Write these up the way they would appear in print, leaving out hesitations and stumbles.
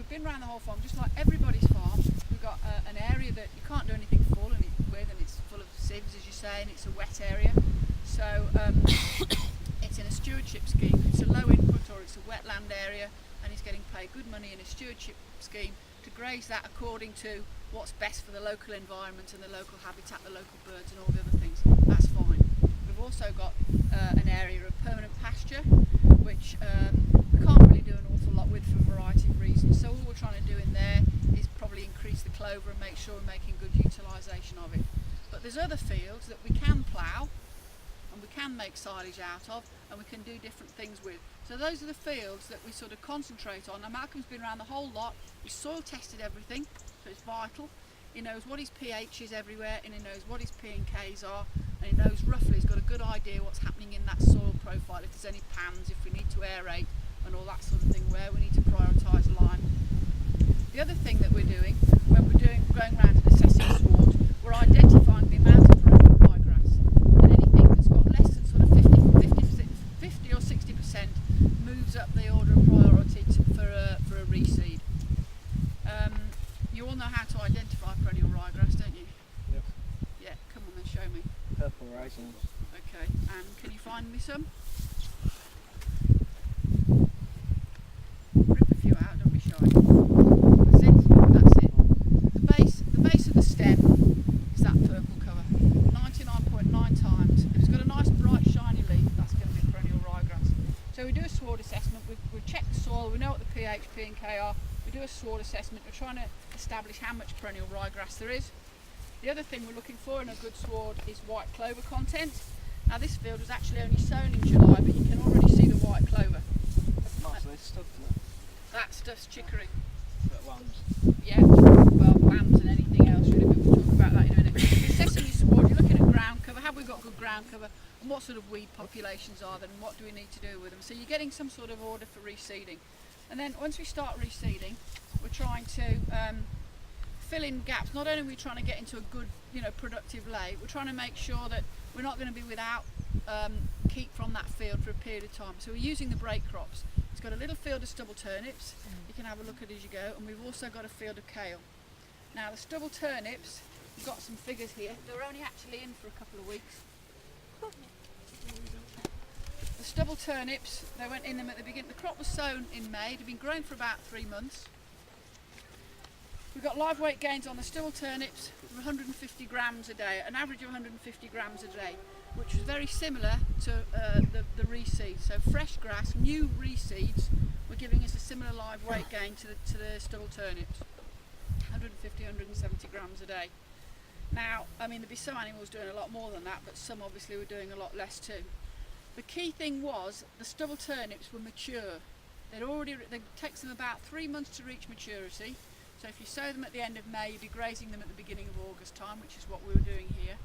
we've been around the whole farm, just like everybody's farm. We've got an area that you can't do anything full and with, and it's full of sieves, as you say, and it's a wet area. So it's in a stewardship scheme. It's a low input or it's a wetland area, and he's getting paid good money in a stewardship scheme to graze that according to what's best for the local environment and the local habitat, the local birds and all the other things. That's fine. We've also got an area of permanent pasture, which we can't really do an awful lot with for a variety of reasons. So all we're trying to do in there is probably increase the clover and make sure we're making good utilisation of it. But there's other fields that we can plough and we can make silage out of, and we can do different things with. So those are the fields that we sort of concentrate on. Now Malcolm's been around the whole lot, he's soil tested everything, so it's vital. He knows what his pH is everywhere, and he knows what his P and Ks are, and he knows roughly, he's got a good idea what's happening in that soil profile, if there's any pans, if we need to aerate and all that sort of thing, where we need to prioritise lime. The other thing that we're doing, when we're going around and assessing sward, we're identifying the amount of perennial ryegrass, and anything that's got less than sort of 50 or 60% moves up the order of priority for a reseed. You all know how to identify perennial ryegrass, don't you? Yep. Yeah, come on then, show me. Purple raisins. Okay, and can you find me some? Rip a few out, don't be shy. That's it, that's it. The base of the stem is that purple cover. 99.9 times. If it's got a nice bright shiny leaf, that's going to be perennial ryegrass. So we do a sward assessment, we've checked the soil, we know what the pH, P and K are. We do a sward assessment, we're trying to establish how much perennial ryegrass there is. The other thing we're looking for in a good sward is white clover content. Now this field was actually only sown in July, but you can already see the white clover. Nicely stuffed, isn't it? That stuff's chicory. But lambs. Yeah, well, lambs and anything else really, but we'll talk about that in a minute. The sesame sward, you're looking at ground cover. Have we got good ground cover? And what sort of weed populations are there, and what do we need to do with them? So you're getting some sort of order for reseeding. And then once we start reseeding, we're trying to fill in gaps. Not only are we trying to get into a good, productive lay, we're trying to make sure that we're not going to be without keep from that field for a period of time. So we're using the break crops. It's got a little field of stubble turnips, you can have a look at as you go, and we've also got a field of kale. Now the stubble turnips, we've got some figures here. They're only actually in for a couple of weeks. The stubble turnips, they went in them at the beginning. The crop was sown in May, it had been growing for about 3 months. We've got live weight gains on the stubble turnips of 150 grams a day, an average of 150 grams a day, which was very similar to the reseed. So fresh grass, new reseeds, were giving us a similar live weight gain to the stubble turnips, 150, 170 grams a day. Now, I mean, there'd be some animals doing a lot more than that, but some obviously were doing a lot less too. The key thing was the stubble turnips were mature. It takes them about 3 months to reach maturity. So if you sow them at the end of May, you'd be grazing them at the beginning of August time, which is what we were doing here.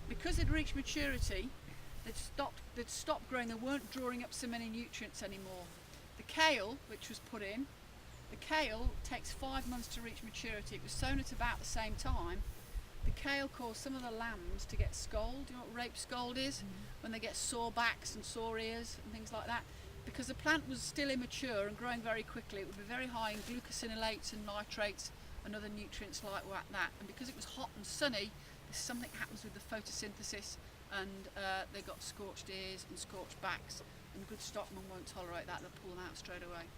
Because they'd reached maturity, they'd stopped growing, they weren't drawing up so many nutrients anymore. The kale, which was put in, the kale takes 5 months to reach maturity. It was sown at about the same time. The kale caused some of the lambs to get scald. You know what rape scald is? When they get sore backs and sore ears and things like that. Because the plant was still immature and growing very quickly, it would be very high in glucosinolates and nitrates and other nutrients like that. And because it was hot and sunny, there's something happens with the photosynthesis, and they got scorched ears and scorched backs, and good stockmen won't tolerate that, they'll pull them out straight away.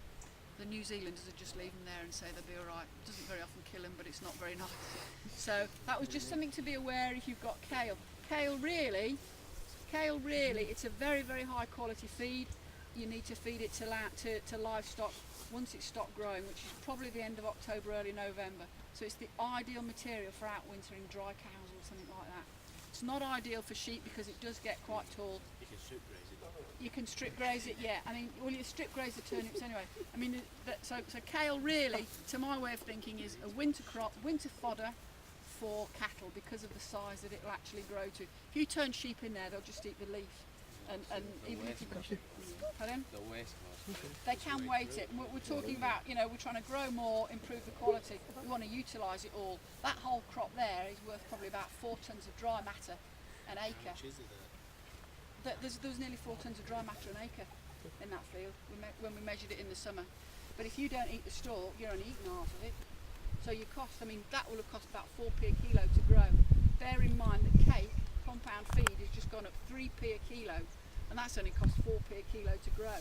The New Zealanders would just leave them there and say they'll be alright. It doesn't very often kill them, but it's not very nice. So that was just something to be aware if you've got kale. Kale really, it's a very, very high quality feed. You need to feed it to livestock once it's stopped growing, which is probably the end of October, early November. So it's the ideal material for outwintering dry cows or something like that. It's not ideal for sheep because it does get quite tall. You can strip graze it. You can strip graze it, yeah. I mean, well, you strip graze the turnips anyway. I mean, so kale really, to my way of thinking, is a winter crop, winter fodder for cattle because of the size that it will actually grow to. If you turn sheep in there, they'll just eat the leaf. And even if you pardon? They'll waste most. They can weight it. We're talking about, we're trying to grow more, improve the quality. We want to utilise it all. That whole crop there is worth probably about 4 tonnes of dry matter an acre. How much is it there? There's nearly 4 tonnes of dry matter an acre in that field when we measured it in the summer. But if you don't eat the stalk, you're only eating half of it. So your cost, I mean, that will have cost about 4p a kilo to grow. Bear in mind that cake, compound feed, has just gone up 3p a kilo, and that's only cost 4p a kilo to grow.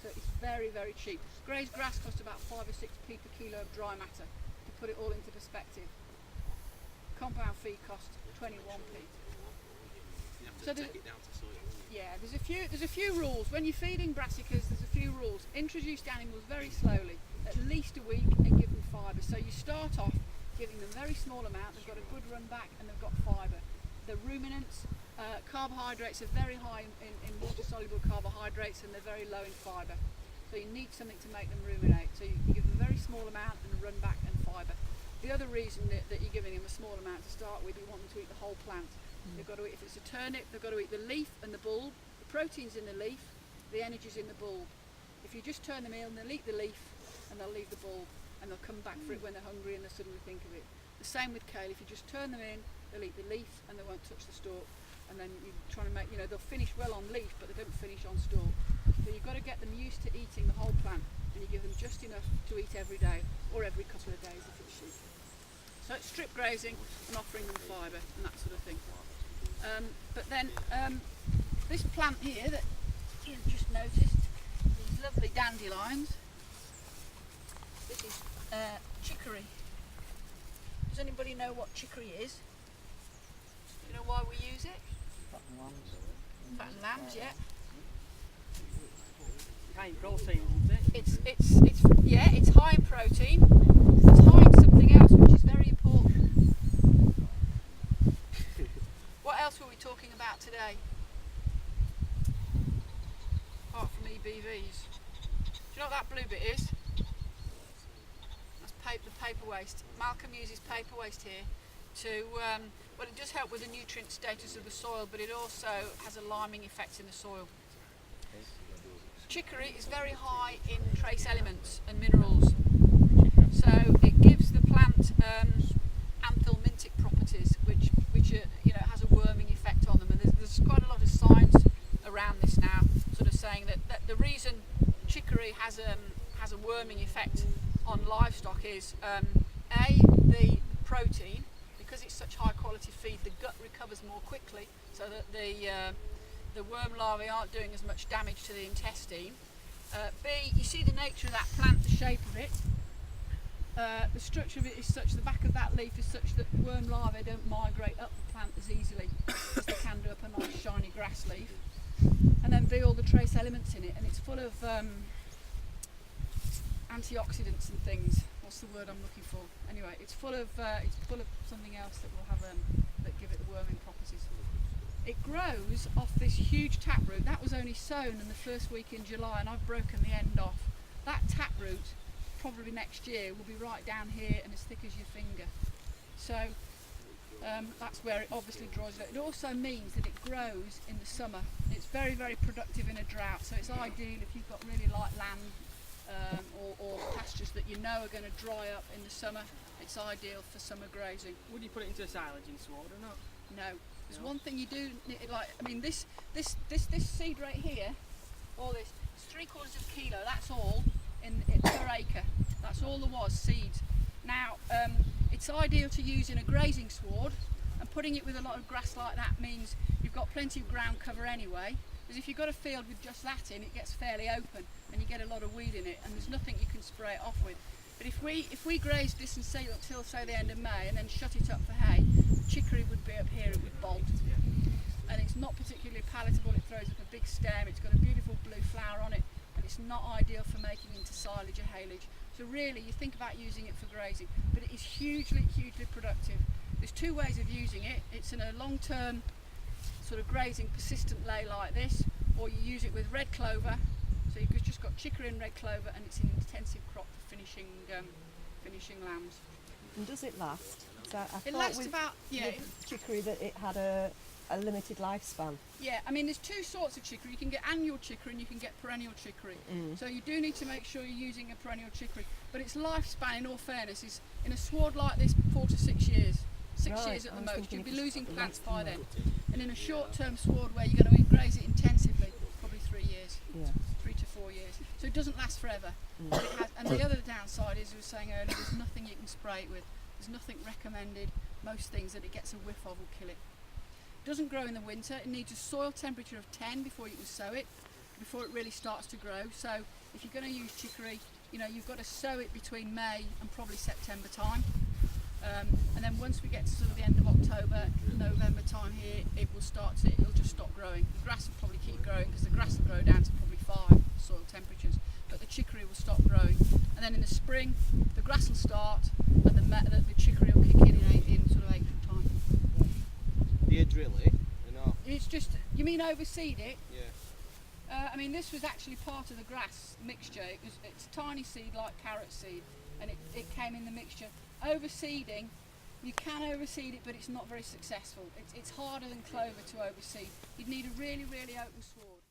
So it's very, very cheap. Grazed grass costs about 5 or 6p per kilo of dry matter, to put it all into perspective. Compound feed costs 21p. You have to So take it down to soil, wouldn't you? Yeah, there's a few rules. When you're feeding brassicas, there's a few rules. Introduce the animals very slowly, at least a week, and give them fibre. So you start off giving them very small amount, they've got a good run back, and they've got fibre. The ruminants, carbohydrates are very high in water-soluble carbohydrates, and they're very low in fibre. So you need something to make them ruminate. So you give them a very small amount and a run back and fibre. The other reason that you're giving them a small amount to start with, you want them to eat the whole plant. They've got to eat, if it's a turnip, they've got to eat the leaf and the bulb. The protein's in the leaf, the energy's in the bulb. If you just turn them in, they'll eat the leaf and they'll leave the bulb, and they'll come back for it when they're hungry and they suddenly think of it. The same with kale. If you just turn them in, they'll eat the leaf and they won't touch the stalk. And then you're trying to make, they'll finish well on leaf, but they don't finish on stalk. So you've got to get them used to eating the whole plant, and you give them just enough to eat every day or every couple of days if it's sheep. So it's strip grazing and offering them fibre and that sort of thing. But then this plant here that you've just noticed, these lovely dandelions, this is chicory. Does anybody know what chicory is? Do you know why we use it? Fat and lambs, yeah. High in protein, isn't it? It's high in protein. It's high in something else which is very important. What else were we talking about today? Apart from EBVs. Do you know what that blue bit is? That's the paper waste. Malcolm uses paper waste here to, well, it does help with the nutrient status of the soil, but it also has a liming effect in the soil. Chicory is very high in trace elements and minerals, so it gives the plant anthelmintic properties, which has a worming effect on them. And there's quite a lot of science around this now, sort of saying that the reason chicory has a worming effect on livestock is the protein, because it's such high quality feed. The gut recovers more quickly, so that the worm larvae aren't doing as much damage to the intestine. B, you see the nature of that plant, the shape of it. The structure of it is such, the back of that leaf is such that worm larvae don't migrate up the plant as easily as they can do up a nice shiny grass leaf. And then B, all the trace elements in it, and it's full of antioxidants and things. What's the word I'm looking for? Anyway, it's full of something else that will have that give it the worming properties. It grows off this huge taproot. That was only sown in the first week in July, and I've broken the end off. That taproot, probably next year, will be right down here and as thick as your finger. So that's where it obviously draws it. It also means that it grows in the summer. It's very, very productive in a drought, so it's ideal if you've got really light land or pastures that you know are going to dry up in the summer. It's ideal for summer grazing. Would you put it into a silage in sward or not? No. There's one thing you do, this seed right here, all this, it's 3/4 of a kilo, that's all in per acre. That's all there was, seeds. Now, it's ideal to use in a grazing sward, and putting it with a lot of grass like that means you've got plenty of ground cover anyway, because if you've got a field with just that in, it gets fairly open and you get a lot of weed in it, and there's nothing you can spray it off with. But if we grazed this until say the end of May and then shut it up for hay, chicory would be up here, it would bolt. And it's not particularly palatable, it throws up a big stem, it's got a beautiful blue flower on it, and it's not ideal for making into silage or haylage. So really, you think about using it for grazing, but it is hugely, hugely productive. There's two ways of using it. It's in a long-term sort of grazing persistent lay like this, or you use it with red clover. So you've just got chicory and red clover, and it's an intensive crop for finishing lambs. And does it last? So It lasts about, with chicory that it had a limited lifespan. Yeah, I mean there's two sorts of chicory. You can get annual chicory and you can get perennial chicory. So you do need to make sure you're using a perennial chicory. But its lifespan, in all fairness, is in a sward like this 4 to 6 years. 6 years at the most. You'll be losing plants by then. And in a short-term sward where you're going to graze it intensively, probably 3 years. Yeah. 3 to 4 years. So it doesn't last forever. But it has, and the other downside is, we were saying earlier, there's nothing you can spray it with. There's nothing recommended. Most things that it gets a whiff of will kill it. It doesn't grow in the winter. It needs a soil temperature of 10 before you can sow it, before it really starts to grow. So if you're going to use chicory, you know, you've got to sow it between May and probably September time. And then once we get to sort of the end of October, November time here, it'll just stop growing. The grass will probably keep growing because the grass will grow down to probably 5 soil temperatures, but the chicory will stop growing. And then in the spring, the grass will start and the chicory will kick in sort of April time. Do you drill it? It's just, you mean overseed it? Yeah. I mean, this was actually part of the grass mixture. It's tiny seed like carrot seed, and it came in the mixture. Overseeding, you can overseed it, but it's not very successful. It's harder than clover to overseed. You'd need a really, really open sward.